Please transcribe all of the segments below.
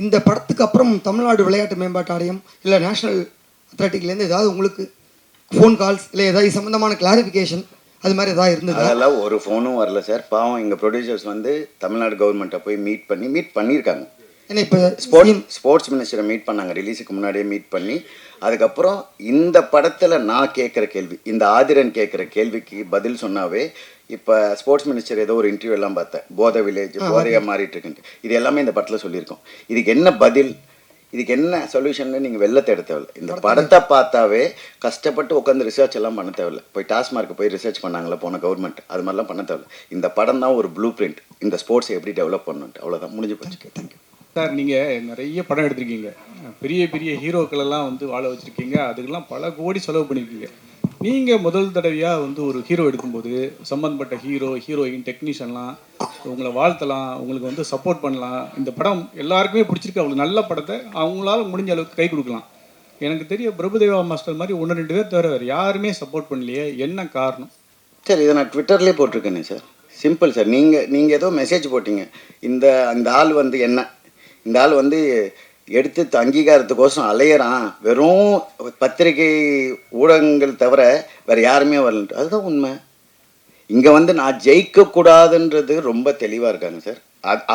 இந்த படத்துக்கு அப்புறம் தமிழ்நாடு விளையாட்டு மேம்பாட்டு ஆணையம் இல்லை நேஷனல் அத்லெட்டிக்லேருந்து ஏதாவது உங்களுக்கு ஃபோன் கால்ஸ் இல்லை ஏதாவது சம்மந்தமான கிளாரிஃபிகேஷன் அது மாதிரி ஏதாவது இருந்தது? அதெல்லாம் ஒரு ஃபோனும் வரல சார். பாவம் எங்கள் ப்ரொடியூசர்ஸ் வந்து தமிழ்நாடு கவர்மெண்ட்டை போய் மீட் பண்ணியிருக்காங்க. ஏன்னா இப்போ ஸ்போர்ட்ஸ் மினிஸ்டரை மீட் பண்ணாங்க, ரிலீஸுக்கு முன்னாடியே மீட் பண்ணி. அதுக்கப்புறம் இந்த படத்தில் நான் கேட்குற கேள்வி, இந்த ஆதிரன் கேட்குற கேள்விக்கு பதில் சொன்னாவே, இப்போ ஸ்போர்ட்ஸ் மினிஸ்டர் ஏதோ ஒரு இன்டர்வியூ எல்லாம் பார்த்தேன், போதை வில்லேஜ் போதையாக மாறிட்டு இருக்குன்ட்டு. இது எல்லாமே இந்த படத்தில் சொல்லியிருக்கோம். இதுக்கு என்ன பதில், இதுக்கு என்ன சொல்யூஷன் நீங்கள் வெளில தேட தேவையில்லை. இந்த படத்தை பார்த்தாவே கஷ்டப்பட்டு உட்காந்து ரிசர்ச் எல்லாம் பண்ண தேவையில்லை. போய் டாஸ்மார்க்கு போய் ரிசர்ச் பண்ணாங்களா போன கவர்மெண்ட், அது மாதிரிலாம் பண்ண தேவையில்லை. இந்த படம் தான் ஒரு ப்ளூ பிரிண்ட், இந்த ஸ்போர்ட்ஸை எப்படி டெவலப் பண்ணணுன்ட்டு. அவ்வளோதான், முடிஞ்சு போச்சு. Thank you sir. நீங்கள் நிறைய படம் எடுத்திருக்கீங்க, பெரிய பெரிய ஹீரோக்களெல்லாம் வந்து வாழ வச்சுருக்கீங்க, அதுக்கெல்லாம் பல கோடி செலவு பண்ணியிருக்கீங்க. நீங்கள் முதல் தடவையாக வந்து ஒரு ஹீரோ எடுக்கும்போது சம்மந்தப்பட்ட ஹீரோயின் டெக்னீஷியன்லாம் உங்களை வாழ்த்தலாம், உங்களுக்கு வந்து சப்போர்ட் பண்ணலாம், இந்த படம் எல்லாருக்குமே பிடிச்சிருக்கு, அவங்களுக்கு நல்ல படத்தை அவங்களால முடிஞ்ச அளவுக்கு கை கொடுக்கலாம். எனக்கு தெரிய பிரபுதேவா மாஸ்டர் மாதிரி 1-2 பேர் தவிர வேறு யாருமே சப்போர்ட் பண்ணலையே, என்ன காரணம்? சார், இதை நான் ட்விட்டர்லேயே போட்டிருக்கேனே சார். Simple sir. நீங்கள் ஏதோ மெசேஜ் போட்டிங்க, இந்த ஆள் வந்து என்ன, இந்த ஆள் வந்து எடுத்து அங்கீகாரத்துக்கோசம் அலையிறான், வெறும் பத்திரிகை ஊடகங்கள் தவிர வேறு யாருமே வரலன்ட்டு. அதுதான் உண்மை. இங்கே வந்து நான் ஜெயிக்கக்கூடாதுன்றது ரொம்ப தெளிவாக இருக்காங்க சார்.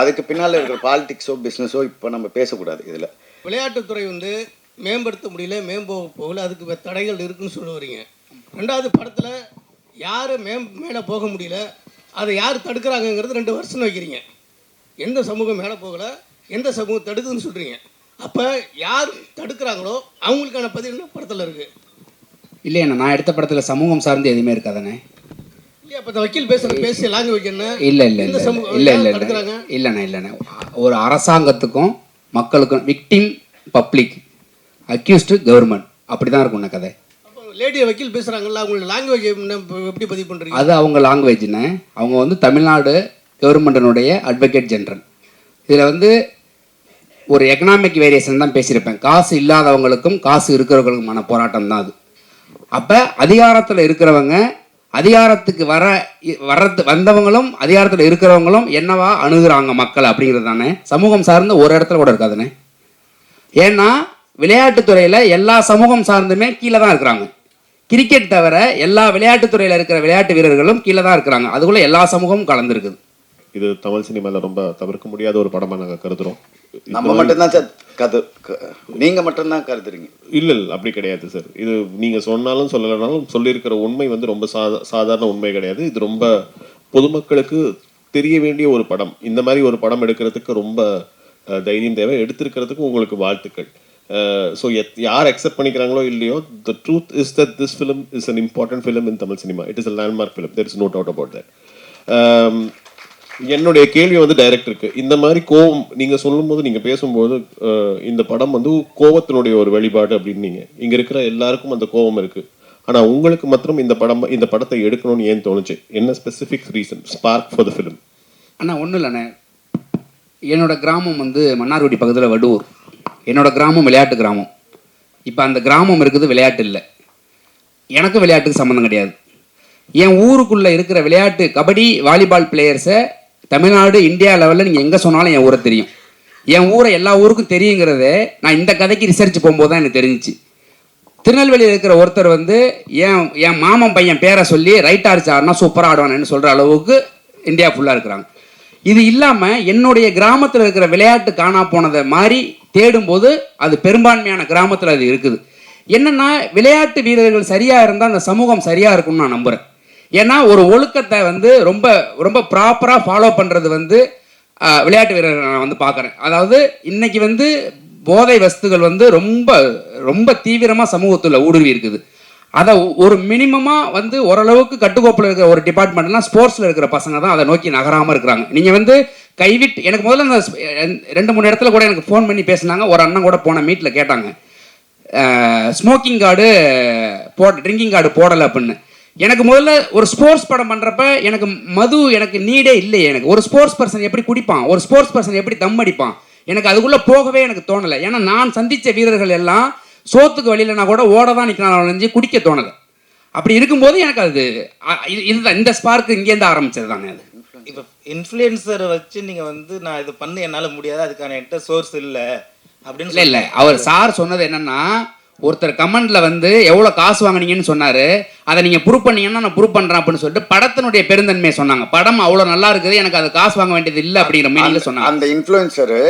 அதுக்கு பின்னால் இருக்கிற பாலிடிக்ஸோ பிஸ்னஸோ இப்போ நம்ம பேசக்கூடாது. இதில் விளையாட்டுத்துறை வந்து மேம்படுத்த முடியல, போகல, அதுக்கு தடைகள் இருக்குன்னு சொல்ல வரீங்க. ரெண்டாவது படத்தில் யார் மேலே போக முடியல, அதை யார் தடுக்கிறாங்கங்கிறது 2 வருஷம் வைக்கிறீங்க. எந்த சமூகம் மேலே போகலை, எந்த சமூகம் தடுக்குதுன்னு சொல்கிறீங்க. அப்போ யார் தடுக்கிறாங்களோ அவங்களுக்கான பதில் என்ன படத்தில் இருக்குது? இல்லைண்ணா, நான் எடுத்த படத்தில் சமூகம் சார்ந்து எதுவுமே இருக்காதானே. இல்லையா, அப்போ வக்கீல் பேச லாங்குவேஜ் என்ன? இல்லைண்ணா, ஒரு அரசாங்கத்துக்கும் மக்களுக்கும், விக்டிம் பப்ளிக், அக்யூஸ்டு கவர்மெண்ட், அப்படி தான் இருக்கும்ண்ணா கதை. அப்போ லேடியை வக்கீல் பேசுகிறாங்கல்ல, அவங்களோட லாங்குவேஜ் எப்படி பதிவு பண்ணுறீங்க? அது அவங்க லாங்குவேஜ்ண்ணே. அவங்க வந்து தமிழ்நாடு கவர்மெண்ட்டினுடைய அட்வொகேட் ஜெனரல். இதில் வந்து ஒரு எக்கனாமிக் வேரியேஷன் தான் பேசியிருப்பேன். காசு இல்லாதவங்களுக்கும் காசு இருக்கிறவங்களுக்குமான போராட்டம் தான் அது. அப்போ அதிகாரத்தில் இருக்கிறவங்க, அதிகாரத்துக்கு வந்தவங்களும் அதிகாரத்தில் இருக்கிறவங்களும் என்னவா அணுகுறாங்க மக்கள் அப்படிங்கிறது தானே. சமூகம் சார்ந்த ஒரு இடத்துல கூட இருக்காதுண்ணே. ஏன்னா விளையாட்டுத்துறையில் எல்லா சமூகம் சார்ந்துமே கீழே தான் இருக்கிறாங்க. கிரிக்கெட் தவிர எல்லா விளையாட்டுத்துறையில் இருக்கிற விளையாட்டு வீரர்களும் கீழே தான் இருக்கிறாங்க. அதுக்குள்ளே எல்லா சமூகமும் கலந்துருக்குது. நம்ம மட்டும்தான் சார் நீங்கள் மட்டும்தான் கருதுறீங்க? இல்லை, அப்படி கிடையாது சார். இது நீங்கள் சொன்னாலும் சொல்லலைனாலும் சொல்லியிருக்கிற உண்மை வந்து ரொம்ப சாதாரண உண்மை கிடையாது. இது ரொம்ப பொதுமக்களுக்கு தெரிய வேண்டிய ஒரு படம். இந்த மாதிரி ஒரு படம் எடுக்கிறதுக்கு ரொம்ப தைரியம் தேவை. எடுத்திருக்கிறதுக்கு உங்களுக்கு வாழ்த்துக்கள். ஸோ யார் அக்செப்ட் பண்ணிக்கிறாங்களோ இல்லையோ, the truth is that this film is an important film in Tamil cinema. It is a landmark film. There is no doubt about that. என்னுடைய கேள்வி வந்து டைரக்டருக்கு, இந்த மாதிரி கோவம் நீங்கள் சொல்லும்போது, நீங்கள் பேசும்போது இந்த படம் வந்து கோவத்தினுடைய ஒரு வெளிப்பாடு அப்படின்னு நீங்கள், இங்கே இருக்கிற எல்லாருக்கும் அந்த கோவம் இருக்குது. ஆனால் உங்களுக்கு மாத்திரம் இந்த படத்தை எடுக்கணும்னு ஏன் தோணுச்சு? என்ன specific reason, spark for the film? அண்ணா ஒன்றும் இல்லைண்ணே, என்னோடய கிராமம் வந்து மன்னார்குடி பக்கத்தில் வடுவூர். என்னோடய கிராமம் விளையாட்டு கிராமம். இப்போ அந்த கிராமம் இருக்குது, விளையாட்டு இல்லை. எனக்கு விளையாட்டுக்கு சம்மந்தம் கிடையாது. என் ஊருக்குள்ளே இருக்கிற விளையாட்டு கபடி வாலிபால் பிளேயர்ஸை தமிழ்நாடு இந்தியா லெவலில் நீங்கள் எங்கே சொன்னாலும் என் ஊரை தெரியும். என் ஊரை எல்லா ஊருக்கும் தெரியுங்கிறத நான் இந்த கதைக்கு ரிசர்ச் போகும்போது தான் எனக்கு தெரிஞ்சிச்சு. திருநெல்வேலியில் இருக்கிற ஒருத்தர் வந்து என் மாமன் பையன் பேரை சொல்லி ரைட் ஆர்ச் ஆடினா சூப்பராக ஆடுவானு சொல்கிற அளவுக்கு இந்தியா ஃபுல்லாக இருக்கிறாங்க. இது இல்லாமல் என்னுடைய கிராமத்தில் இருக்கிற விளையாட்டு காணா போனதை மாதிரி தேடும்போது அது பெரும்பான்மையான கிராமத்தில் அது இருக்குது. என்னென்னா விளையாட்டு வீரர்கள் சரியாக இருந்தால் அந்த சமூகம் சரியாக இருக்கும்னு நான் நம்புகிறேன். ஏன்னா ஒரு ஒழுக்கத்தை வந்து ரொம்ப ரொம்ப ப்ராப்பராக ஃபாலோ பண்ணுறது வந்து விளையாட்டு வீரர்கள் நான் வந்து பார்க்குறேன். அதாவது இன்னைக்கு வந்து போதை வஸ்துகள் வந்து ரொம்ப ரொம்ப தீவிரமாக சமூகத்தில் ஊடுருவி இருக்குது. அதை ஒரு மினிமமாக வந்து ஓரளவுக்கு கட்டுக்கோப்பில் இருக்கிற ஒரு டிபார்ட்மெண்ட்லாம் ஸ்போர்ட்ஸில் இருக்கிற பசங்க தான் அதை நோக்கி நகராமல் இருக்கிறாங்க. நீங்கள் வந்து கைவிட்டு, எனக்கு முதல்ல அந்த 2-3 இடத்துல கூட எனக்கு ஃபோன் பண்ணி பேசினாங்க. ஒரு அண்ணன் கூட போன மீட்டில் கேட்டாங்க, ஸ்மோக்கிங் கார்டு ட்ரிங்கிங் கார்டு போடலை அப்படின்னு. எனக்கு முதல்ல ஒரு ஸ்போர்ட்ஸ் படம் பண்ணுறப்ப எனக்கு மது எனக்கு நீடே இல்லையே. எனக்கு ஒரு ஸ்போர்ட்ஸ் பர்சன் எப்படி குடிப்பான், ஒரு ஸ்போர்ட்ஸ் பர்சன் எப்படி தம் அடிப்பான், எனக்கு அதுக்குள்ளே போகவே எனக்கு தோணலை. ஏன்னா நான் சந்தித்த வீரர்கள் எல்லாம் சோத்துக்கு வழியிலனா கூட ஓட தான் நிற்கிறான், குடிக்க தோணலை. அப்படி இருக்கும்போது எனக்கு அது இதுதான், இந்த ஸ்பார்க்கு இங்கேருந்து ஆரம்பித்தது தானே. அது இப்போ இன்ஃப்ளூயன்சரை வச்சு நீங்கள் வந்து நான் இது பண்ண என்னால் முடியாது, அதுக்கான என்கிட்ட சோர்ஸ் இல்லை அப்படின்னு இல்லை இல்லை, அவர் சார் சொன்னது என்னன்னா, ஒருத்தர் கமெண்ட்ல வந்து எவ்வளோ காசு வாங்குனீங்கன்னு சொன்னாரு, அதை நீங்க ப்ரூவ் பண்ணீங்கன்னா நான் ப்ரூவ் பண்றேன் அப்படின்னு சொல்லிட்டு படத்தினுடைய பெருந்தன்மையை சொன்னாங்க. படம் அவ்வளோ நல்லா இருக்குது, எனக்கு அது காசு வாங்க வேண்டியது இல்லை அப்படிங்கிற மீனிங்ல சொன்னாங்க. அந்த இன்ஃப்ளூயன்சரு,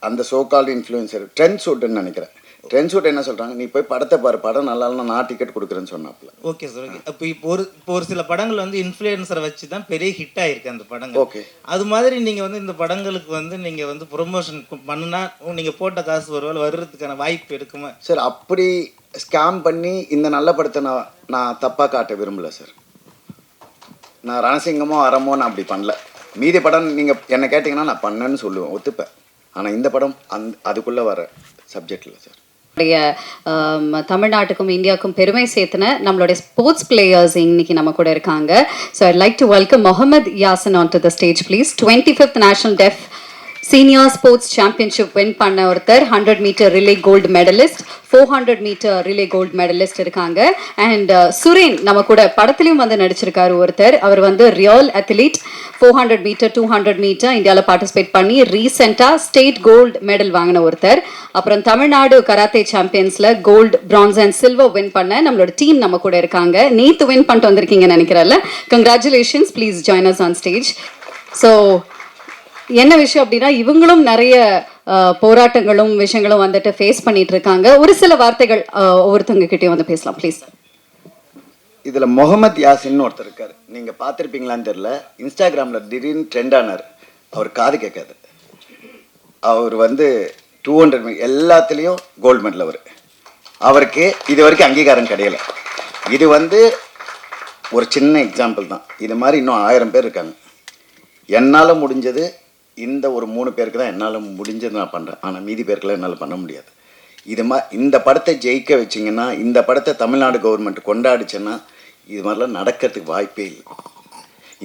அந்த சோகால்டு இன்ஃப்ளூயன்சர் ட்ரெண்ட் ஷூட்டுன்னு நினைக்கிறேன். ட்ரெண்ட் ஷூட் என்ன சொல்றாங்க, நீ போய் படத்தை பாரு, படம் நல்லா இல்லைன்னா நான் டிக்கெட் கொடுக்குறேன்னு சொன்னாப்புல. Okay sir, okay. அப்போ இப்போ ஒரு சில படங்கள் வந்து இன்ஃப்ளூயன்சரை வச்சு தான் பெரிய ஹிட் ஆயிருக்கு அந்த படங்கள். ஓகே, அது மாதிரி நீங்கள் வந்து இந்த படங்களுக்கு வந்து நீங்கள் வந்து ப்ரொமோஷன் பண்ணுனா நீங்கள் போட்ட காசு ஒருவேளை வர்றதுக்கான வாய்ப்பு இருக்குமா சார்? அப்படி ஸ்கேம் பண்ணி இந்த நல்ல படத்தை நான் தப்பாக காட்ட விரும்பல சார். நான் ரணசிங்கமோ அறமோ நான் அப்படி பண்ணல. மீதி படம் நீங்கள் என்ன கேட்டிங்கன்னா நான் பண்ணேன்னு சொல்லுவேன், ஒத்துப்பேன். ஆனால் இந்த படம் அதுக்குள்ளே வர சப்ஜெக்ட் இல்லை சார். தமிழ்நாட்டுக்கும் இந்தியாவுக்கும் பெருமை சேர்த்துன நம்மளுடைய ஸ்போர்ட்ஸ் பிளேயர்ஸ் இன்னைக்கு நம்ம கூட இருக்காங்க. So I'd like to welcome Mohammed Yasin on to the stage please. 25th national deaf senior sports championship win பண்ண ஒருத்தர், 100 metre relay gold medalist, 400 metre relay gold medalist இருக்காங்க. அண்ட் சுரேன் நம்ம கூட படத்துலையும் வந்து நடிச்சிருக்காரு ஒருத்தர். அவர் வந்து ரியல் அத்லீட், 400 மீட்டர் 200 மீட்டர் இந்தியாவில் பார்ட்டிசிபேட் பண்ணி ரீசெண்டாக ஸ்டேட் கோல்டு மெடல் வாங்கின ஒருத்தர். அப்புறம் தமிழ்நாடு கராத்தே சாம்பியன்ஸில் gold, bronze and silver win பண்ண நம்மளோட டீம் நம்ம கூட இருக்காங்க. நேற்று வின் பண்ணிட்டு வந்திருக்கீங்கன்னு நினைக்கிறேன்ல. Congratulations, please join us on stage. So என்ன விஷயம் அப்படின்னா, இவங்களும் நிறைய போராட்டங்களும் விஷயங்களும் வந்துட்டு ஃபேஸ் பண்ணிட்டு இருக்காங்க. ஒரு சில வார்த்தைகள் ஒவ்வொருத்தவங்க கிட்டே வந்து பேசலாம் ப்ளீஸ். இதில் முகமது யாசின்னு ஒருத்தர் இருக்கார், நீங்கள் பார்த்துருப்பீங்களான்னு தெரில. இன்ஸ்டாகிராமில் திடீர்னு ட்ரெண்ட் ஆனார். அவர் காது கேட்காது. அவர் வந்து 200 எல்லாத்துலேயும் கோல்டு மெடல். அவருக்கு இது வரைக்கும் அங்கீகாரம் கிடையல. இது வந்து ஒரு சின்ன எக்ஸாம்பிள் தான். இது மாதிரி இன்னும் 1000 பேர் இருக்காங்க. என்னால் முடிஞ்சது இந்த ஒரு 3 பேருக்கு தான் என்னால் முடிஞ்சது நான் பண்ணுறேன். ஆனால் மீதி பேருக்கெல்லாம் என்னால் பண்ண முடியாது. இந்த படத்தை ஜெயிக்க வச்சிங்கன்னா, இந்த படத்தை தமிழ்நாடு கவர்மெண்ட் கொண்டாடிச்சுன்னா இது மாதிரிலாம் நடக்கிறதுக்கு வாய்ப்பே இல்லை.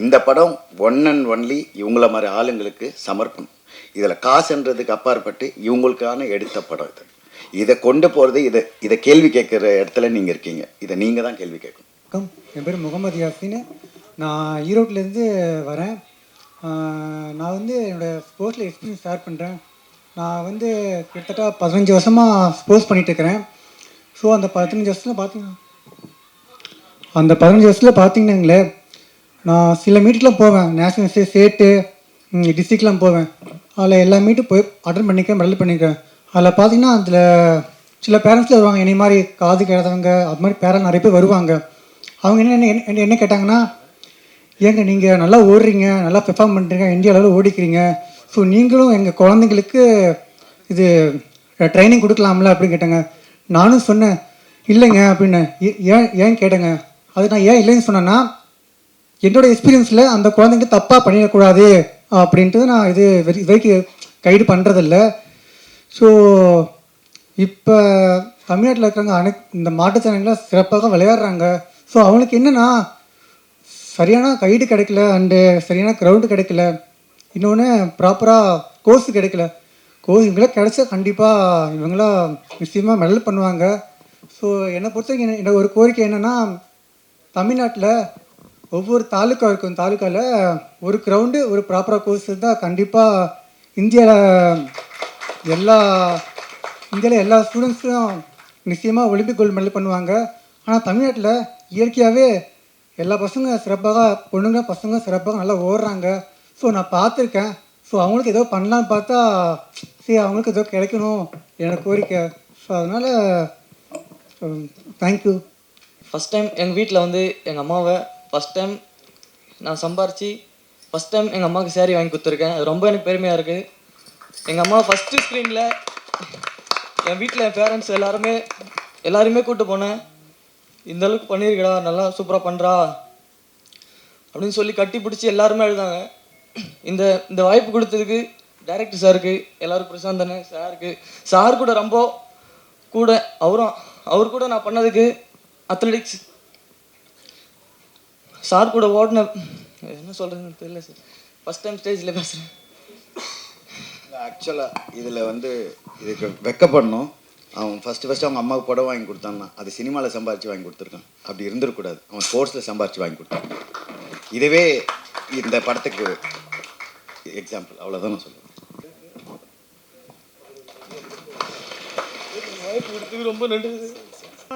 இந்த படம் ஒன் அண்ட் ஒன்லி இவங்கள மாதிரி ஆளுங்களுக்கு சமர்ப்பணம். இதில் காசுன்றதுக்கு அப்பாற்பட்டு இவங்களுக்கான எடுத்த படம் இது. இதை கொண்டு போகிறது, இதை கேள்வி கேட்குற இடத்துல நீங்கள் இருக்கீங்க. இதை நீங்கள் தான் கேள்வி கேட்கணும். என் பேர் முகமது யாசின். நான் ஈரோட்டிலேருந்து வரேன். நான் வந்து என்னோடய ஸ்போர்ட்ஸில் எக்ஸ்பீரியன்ஸ் ஷேர் பண்ணுறேன். நான் வந்து கிட்டத்தட்ட 15 வருஷமாக ஸ்போர்ட்ஸ் பண்ணிகிட்ருக்கிறேன். ஸோ அந்த 15 வருஷத்தில் பார்த்தீங்கன்னாங்களே, நான் சில மீட்டுக்கெலாம் போவேன். நேஷ்னல் ஸ்டேட்டு டிஸ்ட்ரிக்ட்லாம் போவேன். அதில் எல்லா மீட்டும் போய் அட்டன் பண்ணிக்கிறேன், மெடல் பண்ணிக்கிறேன். அதில் பார்த்தீங்கன்னா அதில் சில பேரண்ட்ஸில் வருவாங்க, என்னை மாதிரி காது கேட்காதவங்க, அது மாதிரி பேரண்ட் நிறைய பேர் வருவாங்க. அவங்க என்ன கேட்டாங்கன்னா, ஏங்க நீங்கள் நல்லா ஓடுறீங்க, நல்லா பெர்ஃபார்ம் பண்ணுறீங்க, இந்தியா அளவில் ஓடிக்கிறீங்க, ஸோ நீங்களும் எங்கள் குழந்தைங்களுக்கு இது ட்ரைனிங் கொடுக்கலாம்ல அப்படின்னு கேட்டாங்க. நானும் சொன்னேன் இல்லைங்க அப்படின்னு. ஏன் கேட்டேங்க. அது நான் ஏன் இல்லைன்னு சொன்னேன்னா, என்னோடய எக்ஸ்பீரியன்ஸில் அந்த குழந்தைங்க தப்பாக பண்ணிடக்கூடாது அப்படின்ட்டு நான் இது வரைக்கும் கைடு பண்ணுறதில்ல. ஸோ இப்போ தமிழ்நாட்டில் இருக்கிறவங்க இந்த மாற்றுத்திறனாளிகளாம் சிறப்பாக விளையாடுறாங்க. ஸோ அவங்களுக்கு என்னென்னா, சரியான கைடு கிடைக்கல, அண்டு சரியான க்ரௌண்டு கிடைக்கல, இன்னொன்று ப்ராப்பராக கோர்ஸ் கிடைக்கல. கோர்ஸ் இவங்களாம் கிடைச்சா கண்டிப்பாக இவங்களாம் நிச்சயமாக மெடல் பண்ணுவாங்க. ஸோ என்னை பொறுத்த வரைக்கும் என்னோட ஒரு கோரிக்கை என்னென்னா, தமிழ்நாட்டில் ஒவ்வொரு தாலுக்கா இருக்கும், தாலுக்காவில் ஒரு க்ரௌண்டு, ஒரு ப்ராப்பராக கோர்ஸ் இருந்தால் கண்டிப்பாக இந்தியாவில் எல்லா ஸ்டூடெண்ட்ஸும் நிச்சயமாக ஒலிம்பிக் கோல்டு மெடல் பண்ணுவாங்க. ஆனால் தமிழ்நாட்டில் இயற்கையாகவே எல்லா பசங்க சிறப்பாக, பொண்ணுங்க பசங்க சிறப்பாக நல்லா ஓடுறாங்க. ஸோ நான் பார்த்துருக்கேன். ஸோ அவங்களுக்கு ஏதோ பண்ணலான்னு பார்த்தா சரி அவங்களுக்கு ஏதோ கிடைக்கணும் என்னோட கோரிக்கை. ஸோ அதனால் தேங்க்யூ. ஃபஸ்ட் டைம் எங்கள் வீட்டில் வந்து எங்கள் அம்மாவை ஃபஸ்ட் டைம் நான் சம்பாரித்து ஃபஸ்ட் டைம் எங்கள் அம்மாவுக்கு சேரீ வாங்கி கொடுத்துருக்கேன். அது ரொம்ப எனக்கு பெருமையாக இருக்குது. எங்கள் அம்மா ஃபஸ்ட்டு ஸ்க்ரீனில் என் வீட்டில் என் பேரண்ட்ஸ் எல்லாருமே கூப்பிட்டு போனேன். இந்த அளவுக்கு பண்ணியிருக்கடா, நல்லா சூப்பராக பண்ணுறா அப்படின்னு சொல்லி கட்டி பிடிச்சி எல்லாருமே எழுதாங்க. இந்த வாய்ப்பு கொடுத்ததுக்கு டைரக்டர் சாருக்கு, எல்லோரும் பிரசாந்தன சார் கூட ரொம்ப கூட அவர் கூட நான் பண்ணதுக்கு அத்லெட்டிக்ஸ் சார் கூட ஓடின என்ன சொல்கிறதுன்னு தெரியல சார். ஃபஸ்ட் டைம் ஸ்டேஜில் பேசுகிறேன். ஆக்சுவலாக இதில் வந்து இதுக்கு வெக்கப்படணும். அவன் ஃபஸ்ட்டு அவங்க அம்மாவுக்கு புடவை வாங்கி கொடுத்தான்னா அது சினிமாவில் சம்பாரித்து வாங்கி கொடுத்துருக்கான். அப்படி இருந்துருக்கூடாது. அவன் ஸ்போர்ட்ஸில் சம்பாரித்து வாங்கி கொடுத்தான். இதுவே இந்த படத்துக்கு எக்ஸாம்பிள், அவ்வளோதான் நான் சொல்லுவேன். ரொம்ப நன்றி.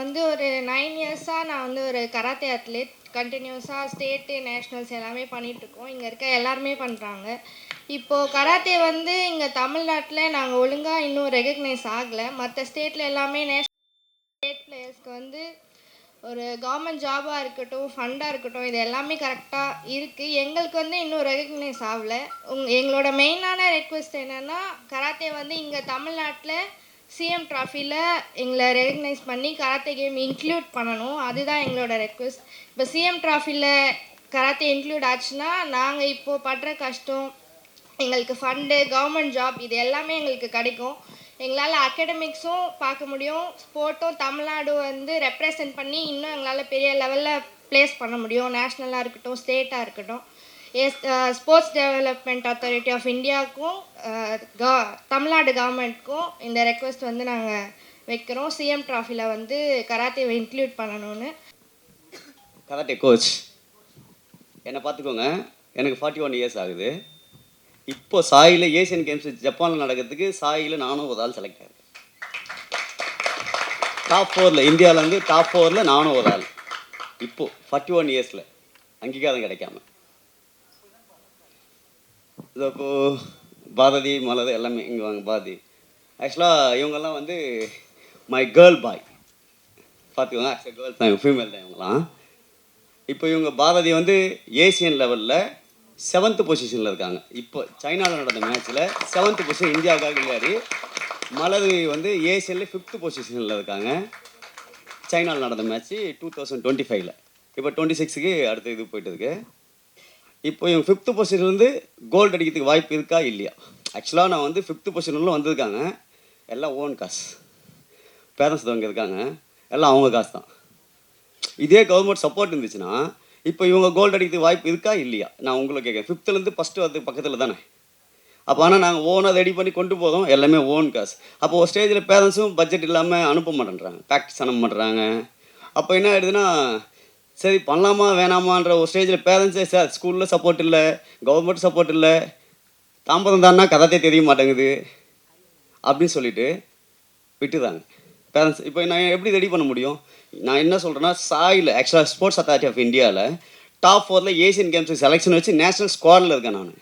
வந்து ஒரு 9 இயர்ஸாக நான் வந்து ஒரு கராத்தே அத்லெட். கண்டினியூஸாக ஸ்டேட்டு நேஷ்னல்ஸ் எல்லாமே பண்ணிகிட்ருக்கோம். இங்கே இருக்க எல்லாருமே பண்ணுறாங்க. இப்போது கராத்தே வந்து இங்கே தமிழ்நாட்டில் நாங்கள் ஒழுங்காக இன்னும் ரெகக்னைஸ் ஆகலை. மற்ற ஸ்டேட்டில் எல்லாமே ஸ்டேட் பிளேயர்ஸ்க்கு வந்து ஒரு கவர்மெண்ட் ஜாபாக இருக்கட்டும், ஃபண்டாக இருக்கட்டும், இது எல்லாமே கரெக்டாக இருக்குது. எங்களுக்கு வந்து இன்னும் ரெகக்னைஸ் ஆகலை. எங்களோட மெயினான ரெக்வெஸ்ட் என்னென்னா, கராத்தே வந்து இங்கே தமிழ்நாட்டில் சிஎம் ட்ராஃபியில் எங்களை ரெகக்னைஸ் பண்ணி கராத்தே கேம் இன்க்ளூட் பண்ணணும். அதுதான் எங்களோட ரெக்வெஸ்ட். இப்போ சிஎம் ட்ராஃபியில் கராத்தே இன்க்ளூட் ஆச்சுன்னா நாங்கள் இப்போது படுற கஷ்டம், எங்களுக்கு ஃபண்டு, கவர்மெண்ட் ஜாப் இது எல்லாமே எங்களுக்கு கிடைக்கும். எங்களால் அகாடமிக்ஸும் பார்க்க முடியும், ஸ்போர்ட்டும் தமிழ்நாடு வந்து ரெப்ரசன்ட் பண்ணி இன்னும் எங்களால் பெரிய லெவலில் ப்ளேஸ் பண்ண முடியும். நேஷ்னலாக இருக்கட்டும், ஸ்டேட்டாக இருக்கட்டும். ஸ்போர்ட்ஸ் டெவலப்மெண்ட் அத்தாரிட்டி ஆஃப் இந்தியாவுக்கும் தமிழ்நாடு கவர்மெண்ட்க்கும் இந்த ரெக்வெஸ்ட் வந்து நாங்கள் வைக்கிறோம். சிஎம் ட்ராஃபியில் வந்து கராத்தேவை இன்க்ளூட் பண்ணணும்னு. கராத்தே கோச் என்னை பார்த்துக்கோங்க, எனக்கு 41 இயர்ஸ் ஆகுது. இப்போ சாயில் ஏசியன் கேம்ஸ் ஜப்பானில் நடக்கிறதுக்கு சாயில் நானும் ஒரு ஆள் செலக்ட் ஆகிருக்கேன். டாப் 4ல் இந்தியாவிலேருந்து டாப் 4ல் நானும் ஒரு ஆள். இப்போது 41 இயர்ஸில் அங்கீகாரம் கிடைக்காம இது இப்போது பாரதி, மலர் எல்லாமே இங்கே வாங்க. பாரதி ஆக்சுவலாக இவங்கெல்லாம் வந்து மை கேர்ள் பாய் பார்த்துக்கோங்க. ஆக்சுவலாக கேர்ள் தான், ஃபீமேல் தான் இவங்கெல்லாம். இப்போ இவங்க பாரதி வந்து ஏசியன் லெவலில் 7th பொசிஷனில் இருக்காங்க. இப்போ சைனாவில் நடந்த மேட்ச்சில் 7th பொசிஷன் இந்தியாவுக்காக விளையாடி. மலர் வந்து ஏசியனில் 5th பொசிஷனில் இருக்காங்க. சைனாவில் நடந்த மேட்ச்சு 2025ல். இப்போ 26க்கு அடுத்த இது போயிட்டு இருக்கு. இப்போ இவங்க 5th பொசிஷன்லேருந்து கோல்டு அடிக்கிறதுக்கு வாய்ப்பு இருக்கா இல்லையா? ஆக்சுவலாக நான் வந்து 5th பொசிஷனில் வந்திருக்காங்க. எல்லாம் ஓன் காசு, பேரண்ட்ஸ் தான் இருக்காங்க, எல்லாம் அவங்க காசு தான். இதே கவர்மெண்ட் சப்போர்ட் இருந்துச்சுன்னா இப்போ இவங்க கோல்டு அடிக்கிறதுக்கு வாய்ப்பு இருக்கா இல்லையா? நான் உங்களை கேட்குறேன். 5th ஃபஸ்ட்டு வந்து பக்கத்தில் தானே. அப்போ ஆனால் நாங்கள் ஓனாக ரெடி பண்ணி கொண்டு போதும், எல்லாமே ஓன் காசு. அப்போ ஒரு ஸ்டேஜில் பேரண்ட்ஸும் பட்ஜெட் இல்லாமல் அனுப்ப மாட்டேன்றாங்க, ப்ராக்டிஸ் அனுப்ப மாட்டேறாங்க. அப்போ என்ன ஆகிடுதுன்னா, சரி பண்ணலாமா வேணாமான்ற ஒரு ஸ்டேஜில் பேரண்ட்ஸே சார் ஸ்கூலில் சப்போர்ட் இல்லை, கவர்மெண்ட் சப்போர்ட் இல்லை, தாம்பரம் தான்னா கராத்தே தெரிய மாட்டேங்குது அப்படின்னு சொல்லிட்டு விட்டுறாங்க பேரண்ட்ஸ். இப்போ நான் எப்படி ரெடி பண்ண முடியும்? நான் என்ன சொல்கிறேன்னா, சாயில் ஆக்சுவலாக ஸ்போர்ட்ஸ் அத்தாரிட்டி ஆஃப் இந்தியாவில் டாப் 4ல் ஏசியன் கேம்ஸுக்கு செலெக்ஷன் வச்சு நேஷனல் ஸ்குவாடில் இருக்கேன். நான்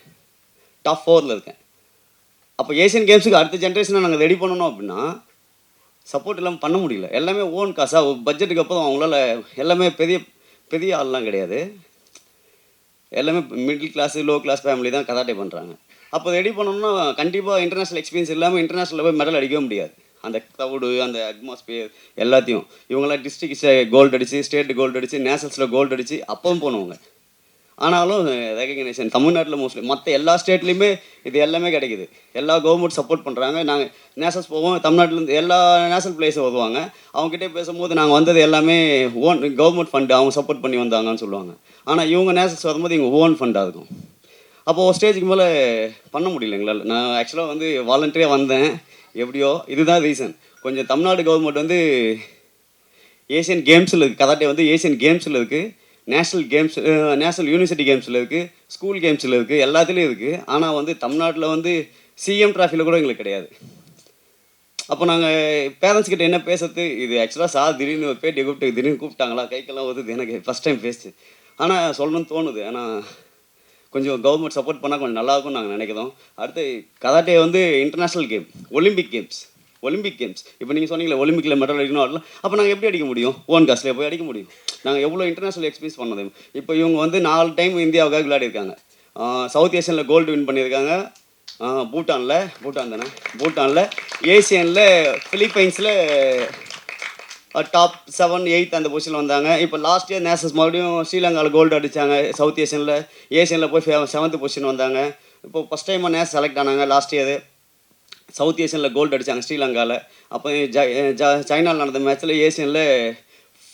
டாப் 4ல் இருக்கேன். அப்போ ஏசியன் கேம்ஸுக்கு அடுத்த ஜென்ரேஷனை நாங்கள் ரெடி பண்ணணும் அப்படின்னா சப்போர்ட் இல்லாமல் பண்ண முடியல. எல்லாமே ஓன் காசாக ஒரு பட்ஜெட்டுக்கு அப்புறம் அவங்களால எல்லாமே பெரிய பெரிய ஆள்லாம் கிடையாது, எல்லாமே middle class low class family தான் கராட்டே பண்ணுறாங்க. அப்போ ரெடி பண்ணணும்னா கண்டிப்பாக இன்டர்நேஷ்னல் எக்ஸ்பீரியன்ஸ் இல்லாமல் இன்டர்நேஷ்னலில் போய் மெடல் அடிக்கவே முடியாது. அந்த க்ரௌடு, அந்த அட்மாஸ்பியர் எல்லாத்தையும் இவங்களாம் டிஸ்ட்ரிக்ட் கோல்டு அடித்து, ஸ்டேட் கோல்டு அடித்து, நேஷனல்ஸில் கோல்டு அடித்து அப்பவும் போனவங்க. ஆனாலும் ரெகக்னேஷன் தமிழ்நாட்டில் மோஸ்ட்லி மற்ற எல்லா ஸ்டேட்லேயுமே இது எல்லாமே கிடைக்குது. எல்லா கவர்மெண்ட் சப்போர்ட் பண்ணுறாங்க. நாங்கள் நேஷனல்ஸ் போவோம், தமிழ்நாட்டிலேருந்து எல்லா நேஷனல் பிளேஸும் வருவாங்க. அவங்ககிட்டே பேசும்போது நாங்கள் வந்தது எல்லாமே ஓன் கவர்மெண்ட் ஃபண்டு, அவங்க சப்போர்ட் பண்ணி வந்தாங்கன்னு சொல்லுவாங்க. ஆனால் இவங்க நேஷனல்ஸ் வரும்போது இவங்க ஓன் ஃபண்டாக இருக்கும். அப்போது ஒரு ஸ்டேஜுக்கு மேலே பண்ண முடியல எங்களால். நான் ஆக்சுவலாக வந்து வாலண்டரியாக வந்தேன், எப்படியோ இதுதான் ரீசன். கொஞ்சம் தமிழ்நாடு கவர்மெண்ட் வந்து ஏசியன் கேம்ஸில் இருக்குது, கராட்டே வந்து ஏசியன் கேம்ஸில் இருக்குது, நேஷ்னல் கேம்ஸ், நேஷ்னல் யூனிவர்சிட்டி கேம்ஸில் இருக்குது, ஸ்கூல் கேம்ஸில் இருக்குது, எல்லாத்துலேயும் இருக்குது. ஆனால் வந்து தமிழ்நாட்டில் வந்து சிஎம் ட்ராஃபியில் கூட எங்களுக்கு கிடையாது. அப்போ நாங்கள் பேரண்ட்ஸ் கிட்ட என்ன பேசுறது? இது ஆக்சுவலாக சார் திடீர்னு ஒரு பேட்டியை கூப்பிட்டு திடீர்னு கூப்பிட்டாங்களா, கைக்கெல்லாம் வருது எனக்கு ஃபஸ்ட் டைம் பேசுச்சு. ஆனால் சொல்லணும்னு தோணுது. ஆனால் கொஞ்சம் கவர்மெண்ட் சப்போர்ட் பண்ணால் கொஞ்சம் நல்லாயிருக்கும்னு நாங்கள் நினைக்கிறோம். அடுத்து கராட்டே வந்து இன்டர்நேஷ்னல் கேம், ஒலிம்பிக் கேம்ஸ். இப்போ நீங்கள் சொன்னீங்களே ஒலிம்பிக்கில் மெடல் அடிக்கணும் வரலாம். அப்போ நாங்கள் எப்படி அடிக்க முடியும்? ஓன் காஸ்ட்லேயே போய் அடிக்க முடியும். நாங்கள் எவ்வளோ இன்டர்நேஷ்னல் எக்ஸ்பீரியன்ஸ் பண்ணது. இப்போ இவங்க வந்து 4 டைம் இந்தியாவுக்காக விளையாடிருக்காங்க. சவுத் ஏஷியனில் கோல்டு வின் பண்ணியிருக்காங்க. பூட்டானில் ஏசியனில் ஃபிலிப்பைன்ஸில் டாப் 7, 8 அந்த பொசிஷனில் வந்தாங்க. இப்போ லாஸ்ட் இயர் நேஷனல்ஸ் மறுபடியும் ஸ்ரீலங்காவில் கோல்டு அடித்தாங்க. சவுத் ஏஷியனில் போய் 7th பொசிஷன் வந்தாங்க. இப்போ ஃபஸ்ட் டைமாக நேஷனல் செலக்ட் ஆனாங்க லாஸ்ட் இயர். சவுத் ஏஷியனில் கோல்டு அடித்தாங்க ஸ்ரீலங்காவில். அப்போ சைனாவில் நடந்த மேட்ச்சில் ஏசியனில்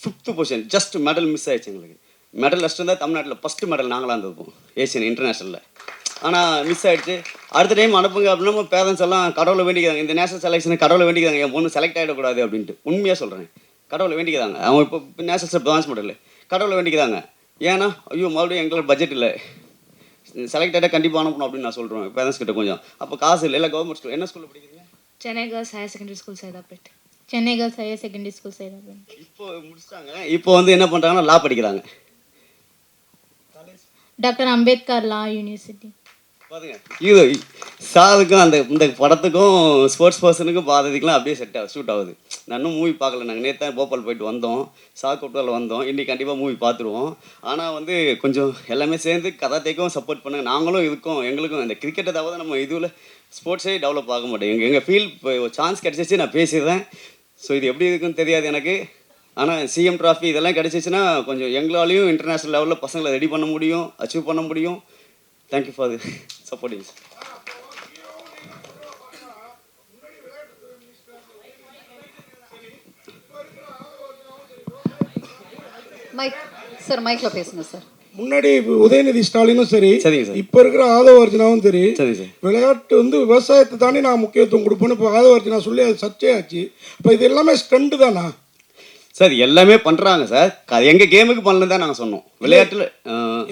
5th position, just medal miss ஆகிடுச்சு எங்களுக்கு. மெடல் ஃபஸ்ட்டு இருந்தால் தமிழ்நாட்டில் ஃபஸ்ட்டு மெடல் நாங்களாக இருந்திருப்போம் ஏசியன் இன்டர்நேஷ்னலில். ஆனால் மிஸ் ஆகிடுச்சு. அடுத்த டைம் அனுப்புங்க அப்படின்னா நம்ம பேரண்ட்ஸ் எல்லாம் கடவுளை வேண்டிக்கிறாங்க. இந்த நேஷனல் செலெக்ஷனை கடவுளை வேண்டிக்கிறாங்க, என் பொண்ணு செலக்ட் ஆகிடக்கூடாது அப்படின்ட்டு. உண்மையாக சொல்கிறேன், கடவுளை வேண்டிக்கிறாங்க. அவங்க இப்போ நேஷனல் பிரான்ஸ் மெடல் கடவுளை வேண்டிக்கிறாங்க. ஏன்னா ஐயோ மறுபடியும் எங்களுக்கு பட்ஜெட் இல்லை, செலக்ட் ஆகிட்டா கண்டிப்பாக அனுப்பணும் அப்படின்னு நான் சொல்கிறேன் பேரண்ட்ஸ் கிட்ட கொஞ்சம். அப்போ காசு இல்லை கவர்மெண்ட் ஸ்கூல் என்ன ஸ்கூலில் படிக்கிறீங்க? Chennai girls higher secondary school Saidapet. Chennai girls higher secondary school Saidapet. இப்போ முடிச்சிட்டாங்க. இப்போ வந்து என்ன பண்ணுறாங்கன்னா லா படிக்கிறாங்க. டாக்டர் அம்பேத்கர் லா யூனிவர்சிட்டி. பாருங்க இது சாருக்கும் அந்த இந்த படத்துக்கும் ஸ்போர்ட்ஸ் பர்சனுக்கும் பாரதிக்கெலாம் அப்படியே ஷூட் ஆகுது. நான் இன்னும் மூவி பார்க்கல. நாங்கள் நேற்று தான் போபால் போயிட்டு வந்தோம், சாக்கோட்டாவில் வந்தோம். இன்றைக்கி கண்டிப்பாக மூவி பார்த்துருவோம். ஆனால் வந்து கொஞ்சம் எல்லாமே சேர்ந்து கராத்தேக்கும் சப்போர்ட் பண்ணுங்க. நாங்களும் இருக்கோம், எங்களுக்கும் இந்த கிரிக்கெட்டை தவிர நம்ம இதுவில் ஸ்போர்ட்ஸே டெவலப் ஆக மாட்டோம். எங்கள் ஃபீல் இப்போ சான்ஸ் கிடச்சிச்சு நான் பேசிடுறேன். ஸோ இது எப்படி இருக்குன்னு தெரியாது எனக்கு. ஆனால் சிஎம் ட்ராஃபி இதெல்லாம் கிடச்சிச்சின்னா கொஞ்சம் எங்களாலையும் இன்டர்நேஷ்னல் லெவலில் பசங்களை ரெடி பண்ண முடியும், அச்சீவ் பண்ண முடியும். Thank you for supporting. Mike sir, மைக்கில் பேசுங்க சார். முன்னாடி உதயநிதி ஸ்டாலினும் சரி, சரிங்க சார், இப்போ இருக்கிற ஆதவ அர்ஜுனாவும் சரி, சரி சார், விளையாட்டு வந்து விவசாயத்தை தாண்டி நான் முக்கியத்துவம் கொடுப்பேன்னு இப்போ ஆதவ அர்ஜுனா சொல்லி அது சர்ச்சையாச்சு. இப்போ இது எல்லாமே ஸ்டண்டு தானா சார்? எல்லாமே பண்ணுறாங்க சார். எங்கள் கேமுக்கு பண்ணலன்னு தான் நாங்கள் சொன்னோம் விளையாட்டில்.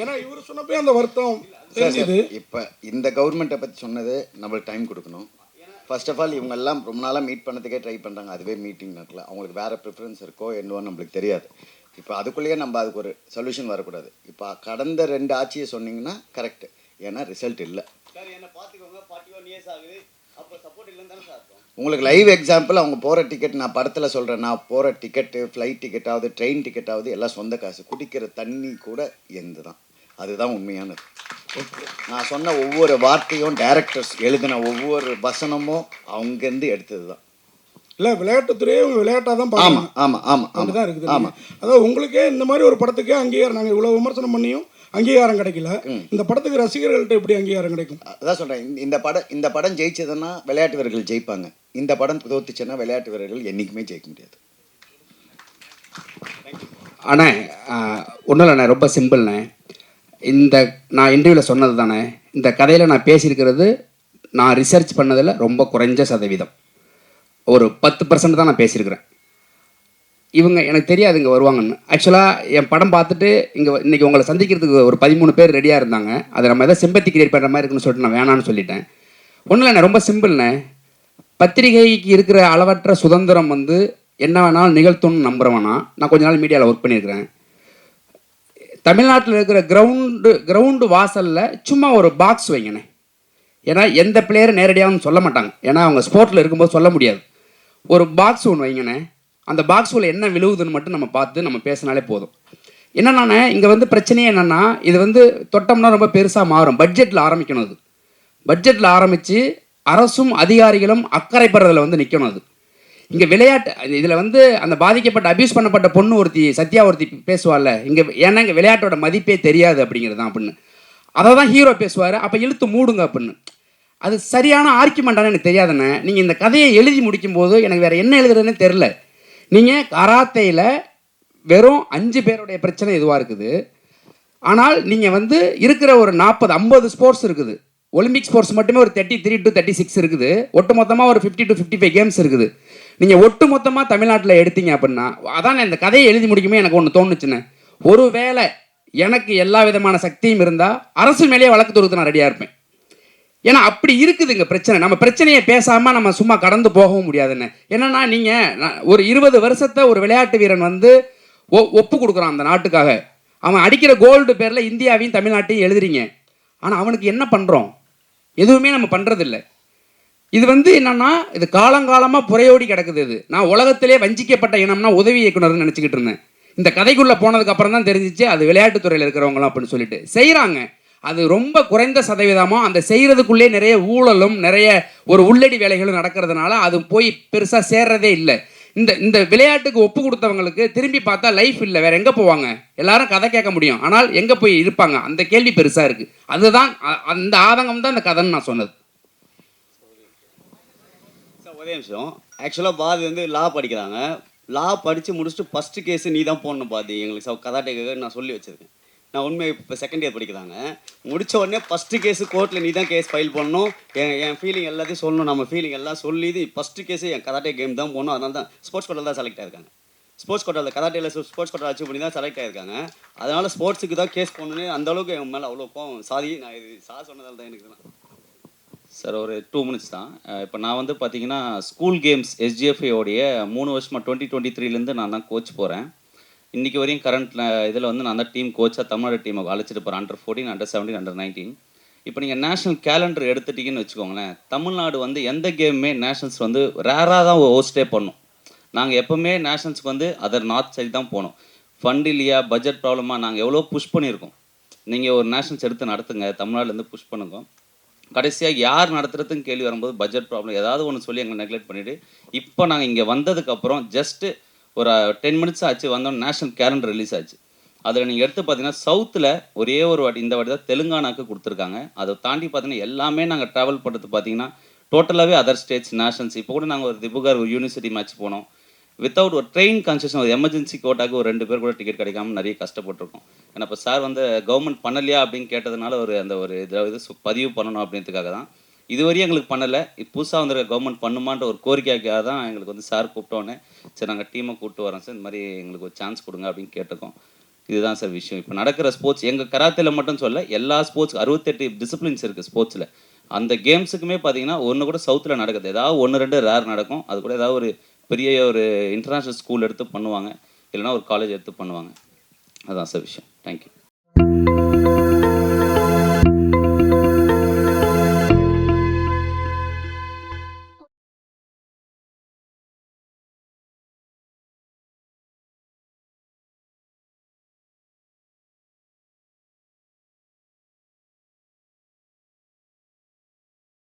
ஏன்னா இவர் சொன்னப்போ அந்த வருத்தம் தெரிஞ்சுது. இப்போ இந்த கவர்மெண்ட்டை பற்றி சொன்னது நம்மளுக்கு டைம் கொடுக்கணும். ஃபர்ஸ்ட் ஆஃப் ஆல் இவங்கெல்லாம் ரொம்ப நாளாக மீட் பண்ணதுக்கே ட்ரை பண்ணுறாங்க, அதுவே மீட்டிங் நடக்கல. அவங்களுக்கு வேறு ப்ரிஃபரன்ஸ் இருக்கோ என்னவோ நம்மளுக்கு தெரியாது. இப்போ அதுக்குள்ளேயே நம்ம அதுக்கு ஒரு சொல்யூஷன் வரக்கூடாது. இப்போ கடந்த 2 ஆட்சியை சொன்னீங்கன்னா கரெக்டு, ஏன்னா ரிசல்ட் இல்லை. உங்களுக்கு லைவ் எக்ஸாம்பிள் அவங்க போகிற டிக்கெட் நான் படத்தில் சொல்கிறேன். நான் போகிற டிக்கெட்டு, ஃப்ளைட் டிக்கெட்டாவது, ட்ரெயின் டிக்கெட்டாவது எல்லாம் சொந்த காசு. குடிக்கிற தண்ணி கூட எந்த தான். அதுதான் உண்மையானது. நான் சொன்ன ஒவ்வொரு வார்த்தையும் டைரக்டர்ஸ் எழுதின ஒவ்வொரு வசனமும் அவங்கேருந்து எடுத்தது தான். இல்லை, விளையாட்டுத்துறையே இவங்க விளையாட்டாக தான் பார்க்கணும். ஆமாம் ஆமாம் ஆமாம் தான் இருக்குது. ஆமாம். அதாவது உங்களுக்கே இந்த மாதிரி ஒரு படத்துக்கே அங்கீகாரம், நாங்கள் இவ்வளோ விமர்சனம் பண்ணியும் அங்கீகாரம் கிடைக்கல. இந்த படத்துக்கு ரசிகர்கள்ட்ட எப்படி அங்கீகாரம் கிடைக்கும்? அதான் சொல்கிறேன். இந்த படம் ஜெயிச்சதுன்னா விளையாட்டு வீரர்கள் ஜெயிப்பாங்க. இந்த படம் தோத்துச்சுன்னா விளையாட்டு வீரர்கள் என்றைக்குமே ஜெயிக்க முடியாது. அண்ணே ஒன்றும் இல்லைண்ணே, ரொம்ப சிம்பிள்ண்ணே. நான் இன்டர்வியூவில் சொன்னது தானே, இந்த கதையில் நான் பேசியிருக்கிறது நான் ரிசர்ச் பண்ணதில் ரொம்ப குறைஞ்ச சதவீதம், ஒரு 10% தான் நான் பேசியிருக்கிறேன். இவங்க எனக்கு தெரியாது இங்கே வருவாங்கன்னு. ஆக்சுவலாக என் படம் பார்த்துட்டு இன்றைக்கி உங்களை சந்திக்கிறதுக்கு ஒரு 13 பேர் ரெடியாக இருந்தாங்க. அதை நம்ம எதாவது சிம்பத்தி கிரியேட் பண்ணுற மாதிரி இருக்குன்னு சொல்லிட்டு நான் வேணான்னு சொல்லிட்டேன். ஒன்றும் இல்லைண்ணே, ரொம்ப சிம்பிள்ண்ணே. பத்திரிகைக்கு இருக்கிற அளவற்ற சுதந்திரம் என்ன வேணாலும் நிகழ்த்தும்னு நம்புகிறவனா. நான் கொஞ்ச நாள் மீடியாவில் ஒர்க் பண்ணியிருக்கிறேன். தமிழ்நாட்டில் இருக்கிற கிரவுண்டு வாசலில் சும்மா ஒரு பாக்ஸ் வைங்கண்ணே. ஏன்னா எந்த பிளேயரும் நேரடியாகவும் சொல்ல மாட்டாங்க, ஏன்னா அவங்க ஸ்போர்ட்டில் இருக்கும்போது சொல்ல முடியாது. ஒரு பாக்ஸ் ஒன்று வைங்கண்ணே. அந்த பாக்ஸுக்குள்ள என்ன விழுவுதுன்னு மட்டும் நம்ம பார்த்து நம்ம பேசினாலே போதும். என்னென்னா இங்கே பிரச்சனையே என்னென்னா, இது தொட்டோம்னா ரொம்ப பெருசாக மாறும். பட்ஜெட்டில் ஆரம்பிக்கணும். அது பட்ஜெட்டில் ஆரம்பித்து அரசும் அதிகாரிகளும் அக்கறைப்படுறதில் நிற்கணும். அது இங்கே விளையாட்டு இதில் அந்த பாதிக்கப்பட்ட அபியூஸ் பண்ணப்பட்ட பொண்ணு ஒருத்தி, சத்யா ஒருத்தி பேசுவாள்ல இங்கே, ஏன்னா இங்கே விளையாட்டோட மதிப்பே தெரியாது அப்படிங்கிறது தான் அப்படின்னு. அதை தான் ஹீரோ பேசுவார். அப்போ இழுத்து மூடுங்க அப்படின்னு. அது சரியான ஆர்கியூமெண்ட்டானு எனக்கு தெரியாதுண்ணே. நீங்கள் இந்த கதையை எழுதி முடிக்கும்போது எனக்கு வேறு என்ன எழுதுறதுன்னு தெரில. நீங்கள் கராத்தையில் வெறும் 5 பேருடைய பிரச்சனை இதுவாக இருக்குது. ஆனால் நீங்கள் இருக்கிற ஒரு 40-50 ஸ்போர்ட்ஸ் இருக்குது. ஒலிம்பிக் ஸ்போர்ட்ஸ் மட்டுமே ஒரு 33 to 36 இருக்குது. ஒட்டு மொத்தமாக ஒரு 50 to 55 கேம்ஸ் இருக்குது. நீங்கள் ஒட்டு மொத்தமாக தமிழ்நாட்டில் எடுத்தீங்க அப்படின்னா, அதான் இந்த கதையை எழுதி முடிக்குமே எனக்கு ஒன்று தோணுச்சுண்ணே. ஒரு வேளை எனக்கு எல்லா விதமான சக்தியும் இருந்தால் அரசு மேலேயே வழக்கு தொடுத்து நான் ரெடியாக இருப்பேன். ஏன்னா அப்படி இருக்குதுங்க பிரச்சனை. நம்ம பிரச்சனையை பேசாமல் நம்ம சும்மா கடந்து போகவும் முடியாதுன்னு. என்னென்னா நீங்கள் ஒரு 20 வருஷத்தை ஒரு விளையாட்டு வீரன் ஒப்பு கொடுக்குறான் அந்த நாட்டுக்காக. அவன் அடிக்கிற கோல்டு பேரில் இந்தியாவையும் தமிழ்நாட்டையும் எழுதுறீங்க. ஆனால் அவனுக்கு என்ன பண்ணுறோம்? எதுவுமே நம்ம பண்ணுறதில்ல. இது என்னென்னா இது காலங்காலமாக புறையோடி கிடக்குது. இது நான் உலகத்திலே வஞ்சிக்கப்பட்ட இனம்னா உதவி இயக்குனர்னு நினச்சிக்கிட்டு இருந்தேன். இந்த கதைக்குள்ளே போனதுக்கு அப்புறம் தான் தெரிஞ்சிச்சு அது விளையாட்டுத்துறையில் இருக்கிறவங்களாம் அப்படின்னு சொல்லிட்டு செய்கிறாங்க. அது ரொம்ப குறைந்த சதவீதமாக அந்த செய்கிறதுக்குள்ளே நிறைய ஊழலும் நிறைய ஒரு உள்ளடி வேலைகளும் நடக்கிறதுனால அது போய் பெருசாக சேர்றதே இல்லை. இந்த விளையாட்டுக்கு ஒப்பு கொடுத்தவங்களுக்கு திரும்பி பார்த்தா லைஃப் இல்லை, வேற எங்கே போவாங்க? எல்லாரும் கதை கேட்க முடியும், ஆனால் எங்கே போய் இருப்பாங்க? அந்த கேள்வி பெருசாக இருக்குது. அதுதான் அந்த ஆதங்கம் தான் இந்த கதைன்னு நான் சொன்னது. ஒரே நிமிஷம். ஆக்சுவலாக பாதி லா படிக்கிறாங்க. லா படித்து முடிச்சுட்டு ஃபஸ்ட்டு கேஸு நீ தான் போடணும் பாதி எங்களுக்கு கராட்டேக்கு நான் சொல்லி வச்சுருக்கேன். நான் உண்மை இப்போ செகண்ட் இயர் படிக்கிறாங்க. முடித்த உடனே ஃபஸ்ட்டு கேஸு கோர்ட்டில் நீ தான் கேஸ் ஃபைல் பண்ணணும். என் ஃபீலிங் எல்லாத்தையும் சொல்லணும். நம்ம ஃபீலிங் எல்லாம் சொல்லி இது ஃபஸ்ட்டு கேஸு என் கராட்டே கேம் தான் போகணும். அதனால தான் ஸ்போர்ட்ஸ் கோட்டில் தான் செலக்ட் ஆகிருக்காங்க. ஸ்போர்ட்ஸ் கோட்டாவில் கராட்டேல ஸ்போர்ட்ஸ் கோட்டா அச்சீவ் பண்ணி தான் செலக்ட் ஆகிருக்காங்க. அதனால் ஸ்போர்ட்ஸுக்கு தான் கேஸ் பண்ணணுன்னு அந்தளவுக்கு என் மேலே அவ்வளோ கோவம். சாரி, நான் இது சார் சொன்னதால் தான் எனக்கு இதெல்லாம். சார் ஒரு 2 மினிட்ஸ் தான். இப்போ நான் வந்து பார்த்தீங்கன்னா ஸ்கூல் கேம்ஸ் SGFA-உடைய 3 வருஷமாக 2023 நான் தான் கோச் போகிறேன். இன்றைக்கி வரையும் கரண்ட்டில் இதில் வந்து நான் தான் டீம் கோச்சாக தமிழ்நாடு டீமை அழைச்சிட்டு போகிறேன். Under 14, Under 17, Under 19. இப்போ நீங்கள் நேஷ்னல் கேலண்டர் எடுத்துட்டிங்கன்னு வச்சுக்கோங்களேன், தமிழ்நாடு வந்து எந்த கேமுமே நேஷனல்ஸ் வந்து ரேராக தான் ஹோஸ்டே பண்ணும். நாங்கள் எப்போவுமே நேஷனல்ஸ்க்கு வந்து அதர் நார்த் சைடு தான் போனோம். ஃபண்ட் இல்லையா, பட்ஜெட் ப்ராப்ளமாக நாங்கள் எவ்வளோ புஷ் பண்ணியிருக்கோம். நீங்கள் ஒரு நேஷனல்ஸ் எடுத்து நடத்துங்க, தமிழ்நாடுலேருந்து புஷ் பண்ணுங்க. கடைசியாக யார் நடத்துறதுன்னு கேள்வி வரும்போது பட்ஜெட் ப்ராப்ளம் ஏதாவது ஒன்று சொல்லி எங்களை நெக்லெக்ட் பண்ணிவிட்டு, இப்போ நாங்கள் இங்கே வந்ததுக்கப்புறம் ஜஸ்ட்டு ஒரு 10 மினிட்ஸ் ஆச்சு, வந்தோம் நேஷனல் கேலண்டர் ரிலீஸ் ஆச்சு. அதில் நீங்கள் எடுத்து பார்த்தீங்கன்னா சவுத்தில் ஒரே ஒரு வாட்டி, இந்த வாட்டி தான் தெலுங்கானாக்கு கொடுத்துருக்காங்க. அதை தாண்டி பார்த்தீங்கன்னா எல்லாமே நாங்கள் ட்ராவல் பண்ணுறது பார்த்தீங்கன்னா டோட்டலாகவே அதர் ஸ்டேட்ஸ் நேஷனல்ஸ். இப்போ கூட நாங்கள் ஒரு திபுகார் ஒரு யூனிவர்சிட்டி மேட்ச் போனோம். வித்தவுட் ஒரு ட்ரெயின் கன்செஷன், ஒரு எமர்ஜென்சி கோட்டாக்கு ஒரு 2 பேர் கூட டிக்கெட் கிடைக்காம நிறைய கஷ்டப்பட்டிருக்கோம். ஏன்னா இப்போ சார் வந்து கவர்மெண்ட் பண்ணலையா அப்படின்னு கேட்டதுனால ஒரு இது பதிவு பண்ணணும் அப்படின்றதுக்காக தான். இதுவரையும் எங்களுக்கு பண்ணலை. புதுசாக வந்திருக்க கவர்மெண்ட் பண்ணுமான்ற ஒரு கோரிக்கைக்காக தான் எங்களுக்கு வந்து சார் கூப்பிட்டோன்னே சரி நாங்கள் டீமை கூப்பிட்டு வரோம் சார், இந்த மாதிரி எங்களுக்கு ஒரு சான்ஸ் கொடுங்க அப்படின்னு கேட்டிருக்கோம். இதுதான் சார் விஷயம். இப்போ நடக்கிற ஸ்போர்ட்ஸ் எங்கள் கராத்தேல மட்டும் சொல்ல, எல்லா ஸ்போர்ட்ஸ் 68 டிசிப்ளின்ஸ் இருக்குது ஸ்போர்ட்ஸில். அந்த கேம்ஸுக்குமே பார்த்தீங்கன்னா ஒன்று கூட சவுத்தில் நடக்குது, ஏதாவது 1-2 ரேர் நடக்கும். அது கூட ஏதாவது ஒரு பெரிய ஒரு இன்டர்நேஷ்னல் ஸ்கூல் எடுத்து பண்ணுவாங்க, இல்லைனா ஒரு காலேஜ் எடுத்து பண்ணுவாங்க. அதுதான் சார் விஷயம். தேங்க்யூ.